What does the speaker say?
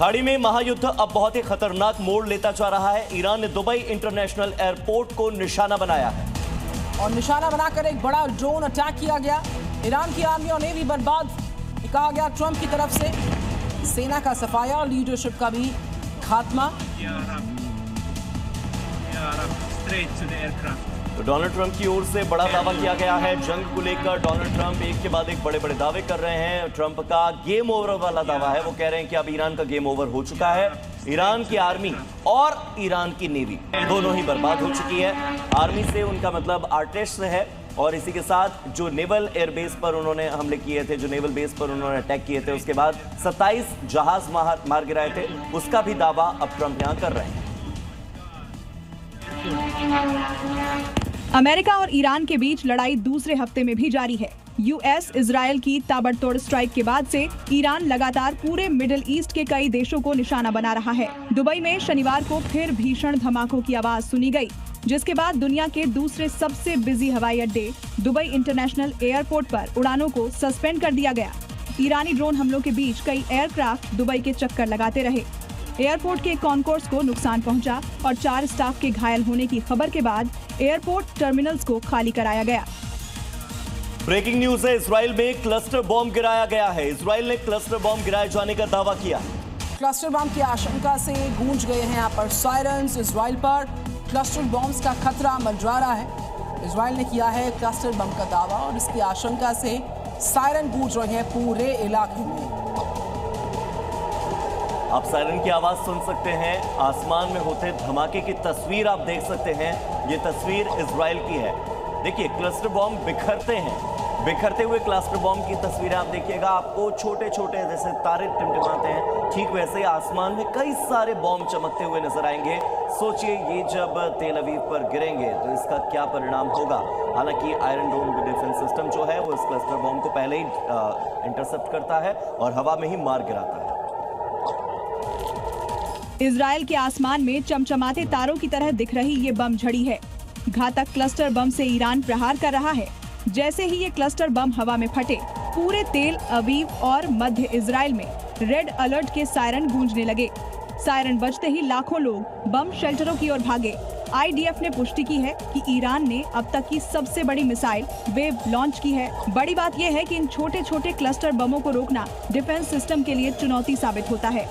खाड़ी में महायुद्ध अब बहुत ही खतरनाक मोड़ लेता जा रहा है। ईरान ने दुबई इंटरनेशनल एयरपोर्ट को निशाना बनाया है और निशाना बनाकर एक बड़ा ड्रोन अटैक किया गया। ईरान की आर्मी और नेवी बर्बाद कहा गया ट्रंप की तरफ से। सेना का सफाया और लीडरशिप का भी खात्मा। तो डोनाल्ड ट्रंप की ओर से बड़ा दावा किया गया है। जंग को लेकर डोनाल्ड ट्रंप एक के बाद एक बड़े बड़े दावे कर रहे हैं। ट्रंप का गेम ओवर वाला दावा है। वो कह रहे हैं कि अब ईरान का गेम ओवर हो चुका है। ईरान की आर्मी और ईरान की नेवी दोनों ही बर्बाद हो चुकी है। आर्मी से उनका मतलब आर्टिस्ट से है और इसी के साथ जो नेवल एयरबेस पर उन्होंने हमले किए थे, जो नेवल बेस पर उन्होंने अटैक किए थे, उसके बाद 27 जहाज मार गिराए थे, उसका भी दावा अब ट्रंप यहां कर रहे हैं। अमेरिका और ईरान के बीच लड़ाई दूसरे हफ्ते में भी जारी है। यूएस इजरायल की ताबड़तोड़ स्ट्राइक के बाद से ईरान लगातार पूरे मिडिल ईस्ट के कई देशों को निशाना बना रहा है। दुबई में शनिवार को फिर भीषण धमाकों की आवाज सुनी गई, जिसके बाद दुनिया के दूसरे सबसे बिजी हवाई अड्डे दुबई इंटरनेशनल एयरपोर्ट पर उड़ानों को सस्पेंड कर दिया गया। ईरानी ड्रोन हमलों के बीच कई एयरक्राफ्ट दुबई के चक्कर लगाते रहे। एयरपोर्ट के कॉन्कोर्स को नुकसान पहुंचा और 4 स्टाफ के घायल होने की खबर के बाद एयरपोर्ट टर्मिनल्स को खाली कराया गया। ब्रेकिंग न्यूज है, इजराइल में क्लस्टर बॉम्ब गिराया गया है। इजराइल ने क्लस्टर बॉम्ब गिराए जाने का दावा किया। क्लस्टर बॉम्ब की आशंका से गूंज गए हैं यहाँ पर सायरन्स। इजराइल पर क्लस्टर बॉम्ब्स का खतरा मंडरा रहा है। इजराइल ने किया है क्लस्टर बम का दावा और इसकी आशंका से सायरन गूंज रहे हैं पूरे इलाके में। आप सायरन की आवाज सुन सकते हैं। आसमान में होते धमाके की तस्वीर आप देख सकते हैं। ये तस्वीर इजराइल की है। देखिए क्लस्टर बॉम्ब बिखरते हैं, बिखरते हुए क्लस्टर बॉम्ब की तस्वीरें आप देखिएगा। आपको छोटे छोटे जैसे तारे टिमटिमाते हैं, ठीक वैसे ही आसमान में कई सारे बॉम्ब चमकते हुए नजर आएंगे। सोचिए ये जब तेल अवीव पर गिरेंगे तो इसका क्या परिणाम होगा। हालांकि आयरन डोम डिफेंस सिस्टम जो है वो इस क्लस्टर बॉम्ब को पहले ही इंटरसेप्ट करता है और हवा में ही मार गिराता है। इजराइल के आसमान में चमचमाते तारों की तरह दिख रही ये बम झड़ी है। घातक क्लस्टर बम से ईरान प्रहार कर रहा है। जैसे ही ये क्लस्टर बम हवा में फटे, पूरे तेल अवीव और मध्य इजराइल में रेड अलर्ट के सायरन गूंजने लगे। सायरन बजते ही लाखों लोग बम शेल्टरों की ओर भागे। आईडीएफ ने पुष्टि की है कि ईरान ने अब तक की सबसे बड़ी मिसाइल वेव लॉन्च की है। बड़ी बात यह है कि इन छोटे छोटे क्लस्टर बमों को रोकना डिफेंस सिस्टम के लिए चुनौती साबित होता है।